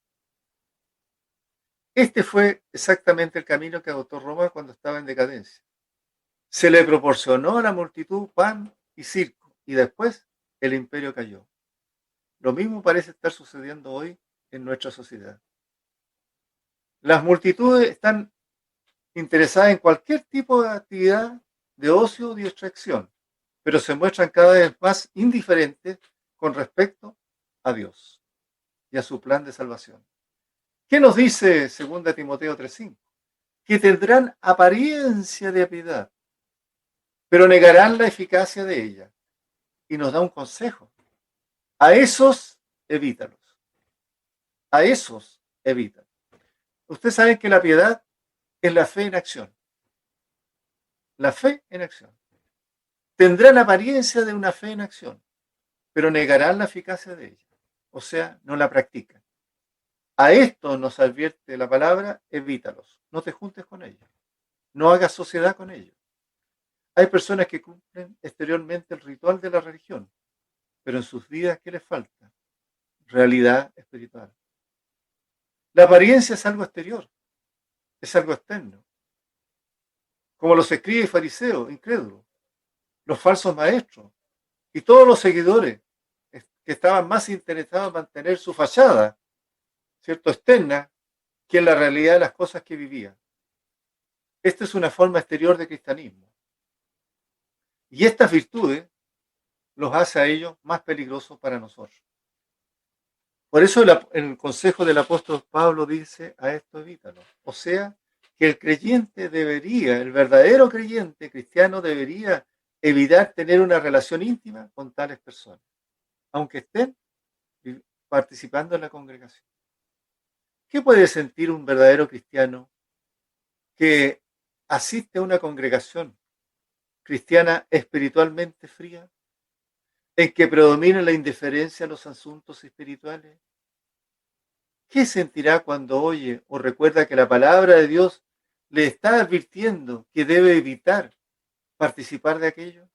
Este fue exactamente el camino que adoptó Roma cuando estaba en decadencia. Se le proporcionó a la multitud pan y circo, y después el imperio cayó. Lo mismo parece estar sucediendo hoy en nuestra sociedad. Las multitudes están interesadas en cualquier tipo de actividad de ocio y distracción, pero se muestran cada vez más indiferentes con respecto a Dios y a su plan de salvación. ¿Qué nos dice 2 Timoteo 3:5? Que tendrán apariencia de piedad, pero negarán la eficacia de ella. Y nos da un consejo. A esos, evítalos. A esos, evítalos. Ustedes saben que la piedad es la fe en acción. La fe en acción. Tendrán apariencia de una fe en acción, pero negarán la eficacia de ella. O sea, no la practican. A esto nos advierte la palabra, evítalos. No te juntes con ellos. No hagas sociedad con ellos. Hay personas que cumplen exteriormente el ritual de la religión, pero en sus vidas, ¿qué les falta? Realidad espiritual. La apariencia es algo exterior, es algo externo. Como los escribas y fariseos, incrédulos, los falsos maestros y todos los seguidores que estaban más interesados en mantener su fachada, ¿cierto?, externa, que en la realidad de las cosas que vivían. Esta es una forma exterior de cristianismo. Y estas virtudes los hace a ellos más peligrosos para nosotros. Por eso el consejo del apóstol Pablo dice a esto evítalo. O sea, que el creyente debería, el verdadero creyente cristiano debería evitar tener una relación íntima con tales personas, aunque estén participando en la congregación. ¿Qué puede sentir un verdadero cristiano que asiste a una congregación cristiana espiritualmente fría, en que predomina la indiferencia a los asuntos espirituales? ¿Qué sentirá cuando oye o recuerda que la palabra de Dios le está advirtiendo que debe evitar participar de aquello?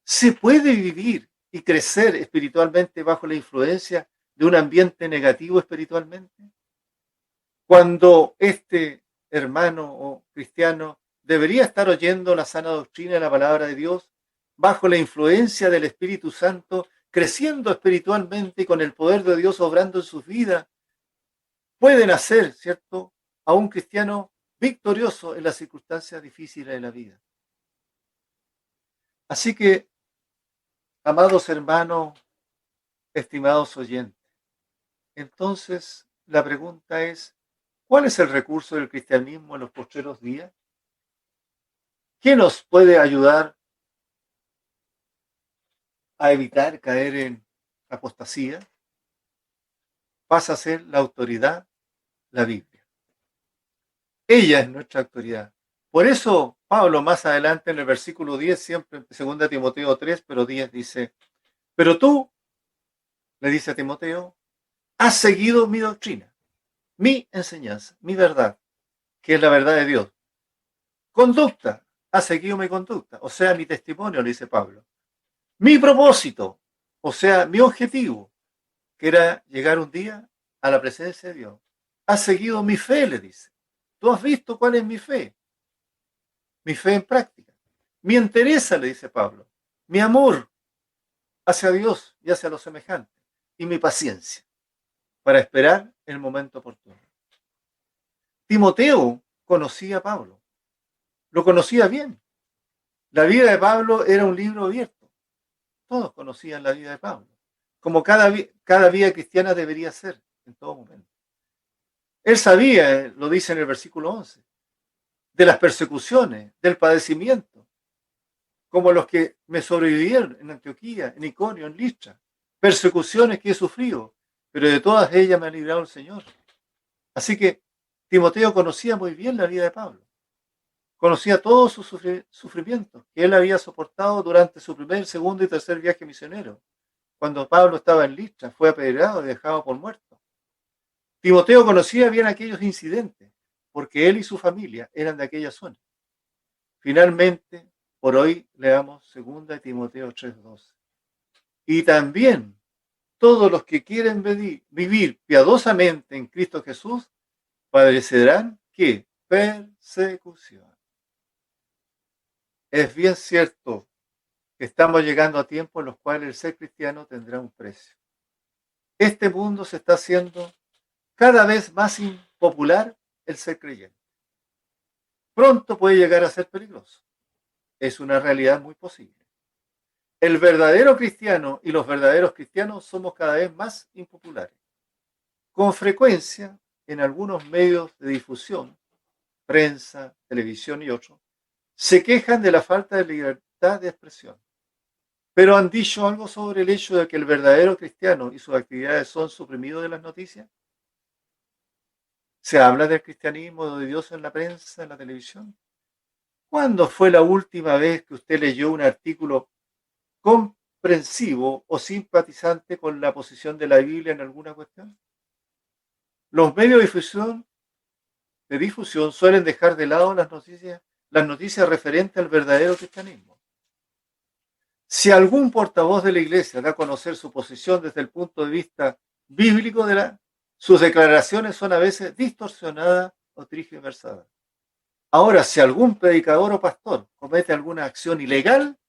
¿Se puede vivir y crecer espiritualmente bajo la influencia de un ambiente negativo espiritualmente? Cuando este hermano o cristiano debería estar oyendo la sana doctrina de la palabra de Dios, bajo la influencia del Espíritu Santo, creciendo espiritualmente y con el poder de Dios obrando en sus vidas, pueden hacer, ¿cierto?, a un cristiano victorioso en las circunstancias difíciles de la vida. Así que, amados hermanos, estimados oyentes, entonces la pregunta es, ¿cuál es el recurso del cristianismo en los postreros días? ¿Qué nos puede ayudar a evitar caer en apostasía? Pasa a ser la autoridad, la Biblia. Ella es nuestra autoridad. Por eso Pablo más adelante en el versículo 10, siempre en 2 Timoteo 3, pero 10 dice, pero tú, le dice a Timoteo, has seguido mi doctrina, mi enseñanza, mi verdad, que es la verdad de Dios. Conducta, has seguido mi conducta, o sea, mi testimonio, le dice Pablo. Mi propósito, o sea, mi objetivo, que era llegar un día a la presencia de Dios. Has seguido mi fe, le dice. Tú has visto cuál es mi fe en práctica. Mi entereza, le dice Pablo, mi amor hacia Dios y hacia los semejantes, y mi paciencia para esperar el momento oportuno. Timoteo conocía a Pablo, lo conocía bien. La vida de Pablo era un libro abierto. Todos conocían la vida de Pablo, como cada vida cristiana debería ser en todo momento. Él sabía, lo dice en el versículo 11, de las persecuciones, del padecimiento, como los que me sobrevivieron en Antioquía, en Iconio, en Listra, persecuciones que he sufrido, pero de todas ellas me ha librado el Señor. Así que Timoteo conocía muy bien la vida de Pablo, conocía todos sus sufrimientos que él había soportado durante su primer, segundo y tercer viaje misionero. Cuando Pablo estaba en Listra, fue apedreado y dejado por muerto. Timoteo conocía bien aquellos incidentes, porque él y su familia eran de aquella zona. Finalmente, por hoy leamos 2 Timoteo 3:12. Y también todos los que quieren vivir piadosamente en Cristo Jesús padecerán ¿qué? Persecución. Es bien cierto que estamos llegando a tiempos en los cuales el ser cristiano tendrá un precio. Este mundo se está haciendo cada vez más impopular el ser creyente. Pronto puede llegar a ser peligroso. Es una realidad muy posible. El verdadero cristiano y los verdaderos cristianos somos cada vez más impopulares. Con frecuencia, en algunos medios de difusión, prensa, televisión y otros, se quejan de la falta de libertad de expresión. ¿Pero han dicho algo sobre el hecho de que el verdadero cristiano y sus actividades son suprimidos de las noticias? ¿Se habla del cristianismo de Dios en la prensa, en la televisión? ¿Cuándo fue la última vez que usted leyó un artículo comprensivo o simpatizante con la posición de la Biblia en alguna cuestión? Los medios de difusión suelen dejar de lado las noticias referentes al verdadero cristianismo. Si algún portavoz de la Iglesia da a conocer su posición desde el punto de vista bíblico, sus declaraciones son a veces distorsionadas o tergiversadas. Ahora, si algún predicador o pastor comete alguna acción ilegal,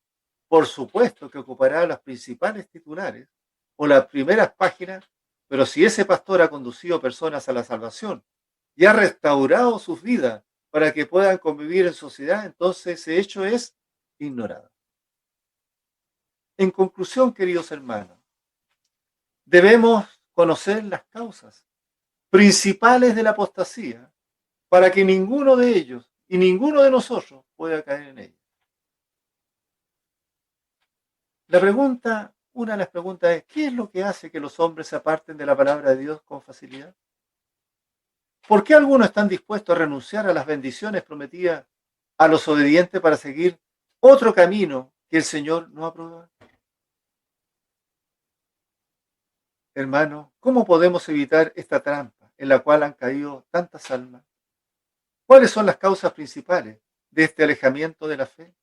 por supuesto que ocupará las principales titulares o las primeras páginas, pero si ese pastor ha conducido personas a la salvación y ha restaurado sus vidas para que puedan convivir en sociedad, entonces ese hecho es ignorado. En conclusión, queridos hermanos, debemos conocer las causas principales de la apostasía para que ninguno de ellos y ninguno de nosotros pueda caer en ella. Una de las preguntas es, ¿qué es lo que hace que los hombres se aparten de la palabra de Dios con facilidad? ¿Por qué algunos están dispuestos a renunciar a las bendiciones prometidas a los obedientes para seguir otro camino que el Señor no aprueba? Hermano, ¿cómo podemos evitar esta trampa en la cual han caído tantas almas? ¿Cuáles son las causas principales de este alejamiento de la fe?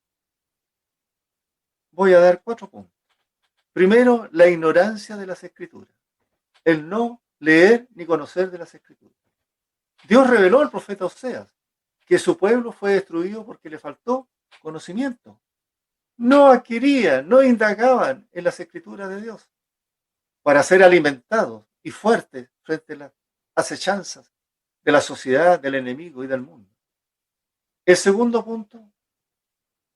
Voy a dar 4 puntos. Primero, la ignorancia de las Escrituras. El no leer ni conocer de las Escrituras. Dios reveló al profeta Oseas que su pueblo fue destruido porque le faltó conocimiento. No adquirían, no indagaban en las Escrituras de Dios para ser alimentados y fuertes frente acechanzas de la sociedad, del enemigo y del mundo. El segundo punto,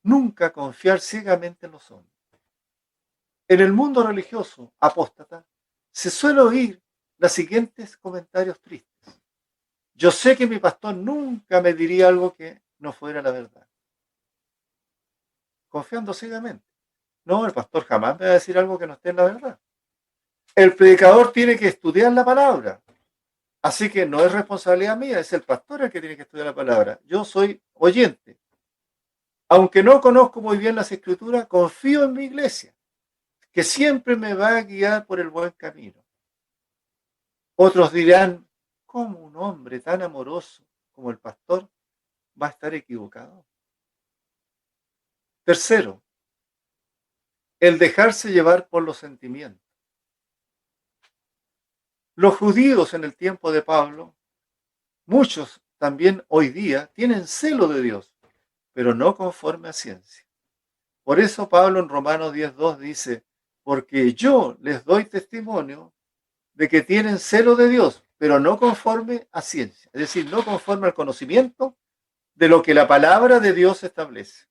nunca confiar ciegamente en los hombres. En el mundo religioso apóstata se suele oír los siguientes comentarios tristes. Yo sé que mi pastor nunca me diría algo que no fuera la verdad. Confiando ciegamente. No, el pastor jamás me va a decir algo que no esté en la verdad. El predicador tiene que estudiar la palabra. Así que no es responsabilidad mía, es el pastor el que tiene que estudiar la palabra. Yo soy oyente. Aunque no conozco muy bien las escrituras, confío en mi iglesia, que siempre me va a guiar por el buen camino. Otros dirán, ¿cómo un hombre tan amoroso como el pastor va a estar equivocado? Tercero, el dejarse llevar por los sentimientos. Los judíos en el tiempo de Pablo, muchos también hoy día, tienen celo de Dios, pero no conforme a ciencia. Por eso Pablo en Romanos 10:2 dice, porque yo les doy testimonio de que tienen celo de Dios, pero no conforme a ciencia, es decir, no conforme al conocimiento de lo que la palabra de Dios establece.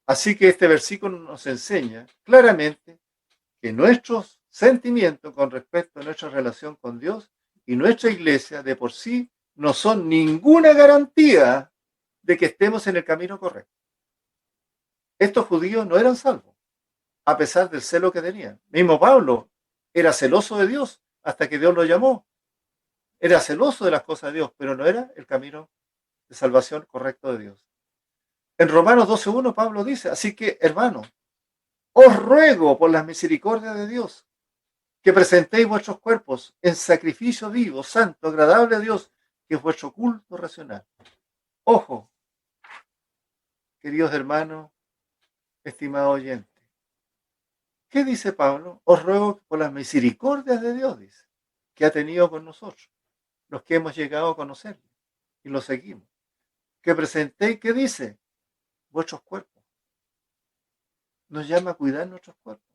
Así que este versículo nos enseña claramente que nuestros sentimientos con respecto a nuestra relación con Dios y nuestra iglesia de por sí no son ninguna garantía de que estemos en el camino correcto. Estos judíos no eran salvos, a pesar del celo que tenían. Mismo Pablo era celoso de Dios hasta que Dios lo llamó. Era celoso de las cosas de Dios, pero no era el camino de salvación correcto de Dios. En Romanos 12:1 Pablo dice, así que hermanos, os ruego por las misericordias de Dios que presentéis vuestros cuerpos en sacrificio vivo, santo, agradable a Dios, que es vuestro culto racional. Ojo, queridos hermanos, estimado oyente. ¿Qué dice Pablo? Os ruego por las misericordias de Dios, dice, que ha tenido con nosotros, los que hemos llegado a conocerle y lo seguimos. Que presentéis, ¿qué dice? Vuestros cuerpos. Nos llama a cuidar nuestros cuerpos.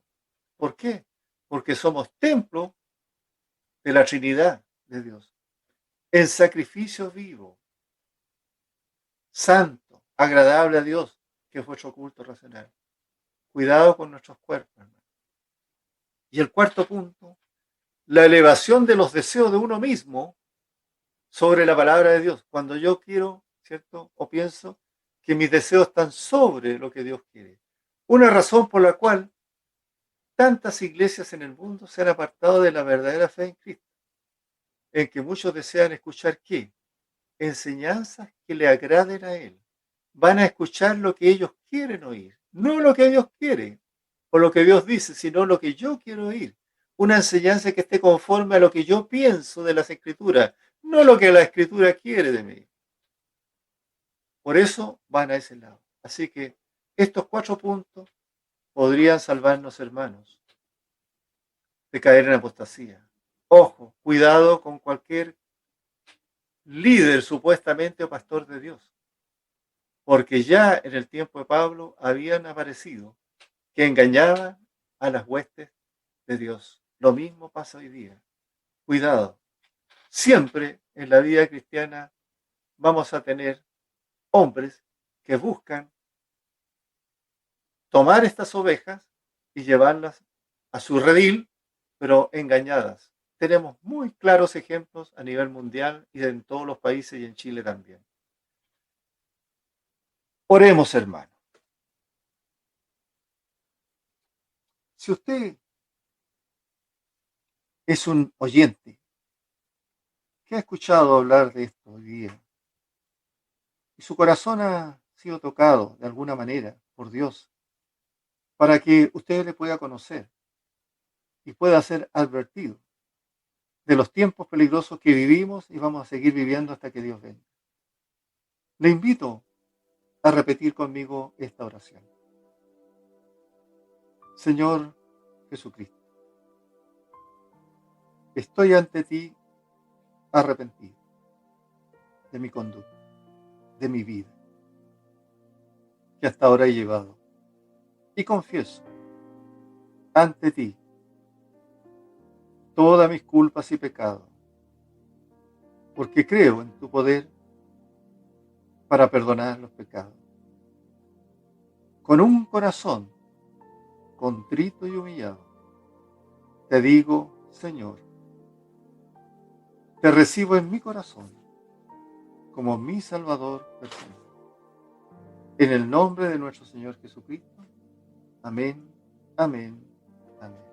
¿Por qué? Porque somos templo de la Trinidad de Dios. En sacrificio vivo, santo, agradable a Dios, que es vuestro culto racional. Cuidado con nuestros cuerpos, hermano. Y el cuarto punto, la elevación de los deseos de uno mismo sobre la palabra de Dios. Cuando yo quiero, ¿cierto? O pienso que mis deseos están sobre lo que Dios quiere. Una razón por la cual tantas iglesias en el mundo se han apartado de la verdadera fe en Cristo, en que muchos desean escuchar ¿qué? Enseñanzas que le agraden a Él. Van a escuchar lo que ellos quieren oír, no lo que Dios quiere o lo que Dios dice, sino lo que yo quiero oír. Una enseñanza que esté conforme a lo que yo pienso de las Escrituras, no lo que la Escritura quiere de mí. Por eso van a ese lado. Así que estos 4 puntos podrían salvarnos, hermanos, de caer en apostasía. Ojo, cuidado con cualquier líder supuestamente o pastor de Dios, porque ya en el tiempo de Pablo habían aparecido que engañaban a las huestes de Dios. Lo mismo pasa hoy día. Cuidado. Siempre en la vida cristiana vamos a tener hombres que buscan tomar estas ovejas y llevarlas a su redil, pero engañadas. Tenemos muy claros ejemplos a nivel mundial y en todos los países y en Chile también. Oremos, hermano. Si usted es un oyente que ha escuchado hablar de esto hoy día y su corazón ha sido tocado de alguna manera por Dios para que usted le pueda conocer y pueda ser advertido de los tiempos peligrosos que vivimos y vamos a seguir viviendo hasta que Dios venga. Le invito a repetir conmigo esta oración. Señor Jesucristo, estoy ante ti arrepentido de mi conducta, de mi vida, que hasta ahora he llevado. Y confieso ante ti todas mis culpas y pecados, porque creo en tu poder para perdonar los pecados. Con un corazón contrito y humillado, te digo, Señor, te recibo en mi corazón como mi Salvador personal. En el nombre de nuestro Señor Jesucristo. Amén, amén, amén.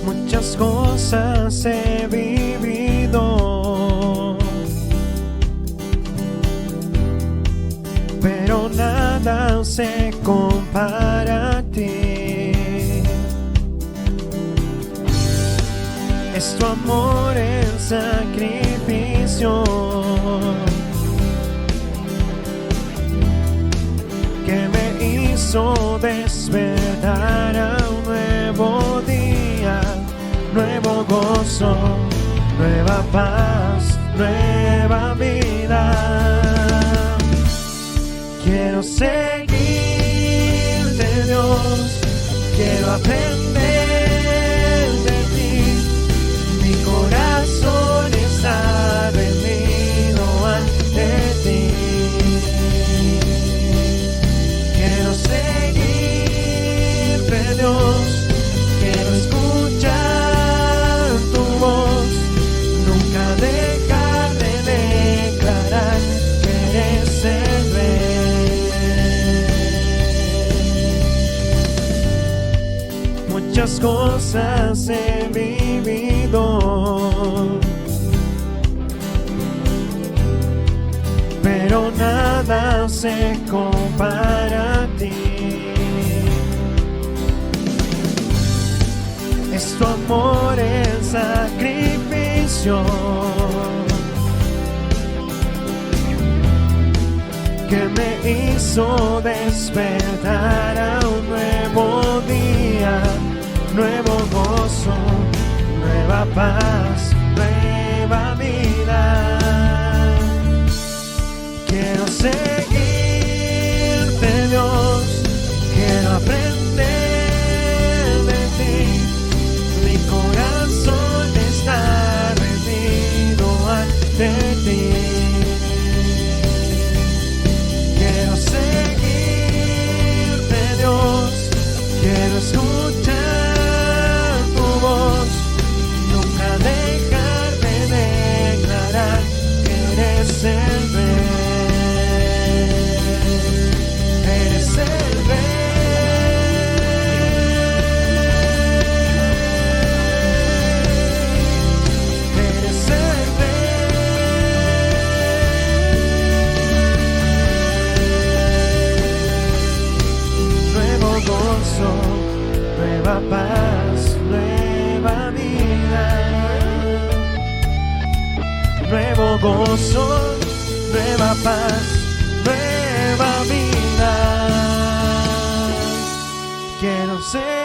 Muchas cosas he vivido, pero nada se compara a ti. Es tu amor el sacrificio que me hizo despertar a un nuevo día, nuevo gozo, nueva paz, nueva vida. Quiero seguirte, Dios, quiero aprender de ti. Mi corazón está rendido ante ti. Quiero seguirte, Dios, quiero escuchar tu voz, nunca dejar de declarar que eres el Rey. Muchas cosas he vivido, pero nada se compara a ti. Es tu amor el sacrificio que me hizo despertar a un nuevo día, nuevo gozo, nueva paz, nueva vida. Quiero seguirte, Dios, quiero aprender de ti. Mi corazón está rendido ante ti. Quiero seguirte, Dios, quiero escuchar tu voz, nunca dejar de declarar que eres el Rey. Eres el Rey. Eres el Rey. Nuevo gozo, nueva paz, nueva vida. Nuevo gozo, nueva paz, nueva vida. Quiero ser